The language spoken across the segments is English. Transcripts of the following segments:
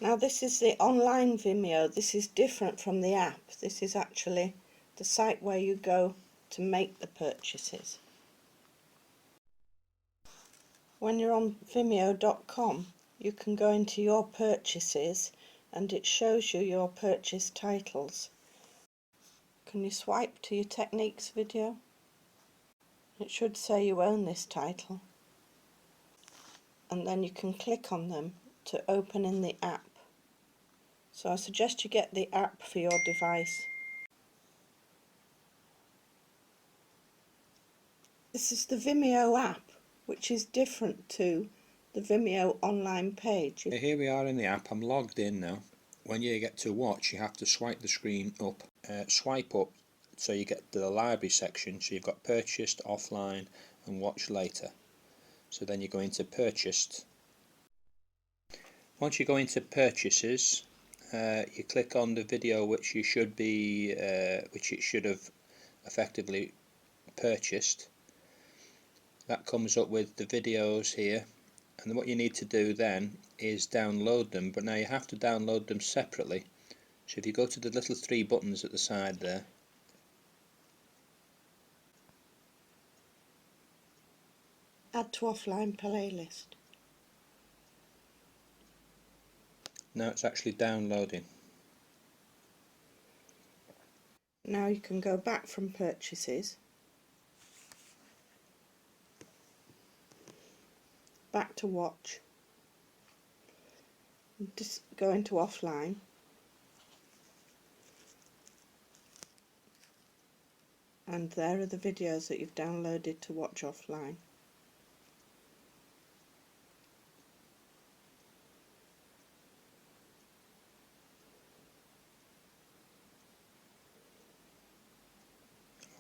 Now this is the online Vimeo. This is different from the app. This is actually the site where you go to make the purchases. When you're on Vimeo.com, you can go into your purchases and it shows you your purchase titles. Can you swipe to your techniques video? It should say you own this title. And then you can click on them to open in the app. So I suggest you get the app for your device. This is the Vimeo app, which is different to the Vimeo online page. Here we are in the app. I'm logged in now. When you get to watch, you have to swipe the screen up. Swipe up so you get to the library section. So you've got purchased, offline and watch later. So then you go into purchased. Once you go into purchases, you click on the video which you should be, which it should have effectively purchased. That comes up with the videos here, and what you need to do then is download them, but now you have to download them separately. So if you go to the little three buttons at the side there, Add to offline playlist. now it's actually downloading. Now you can go back from purchases, back to watch, just go into offline, and there are the videos that you've downloaded to watch offline.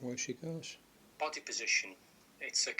Where she goes. Body position. It's a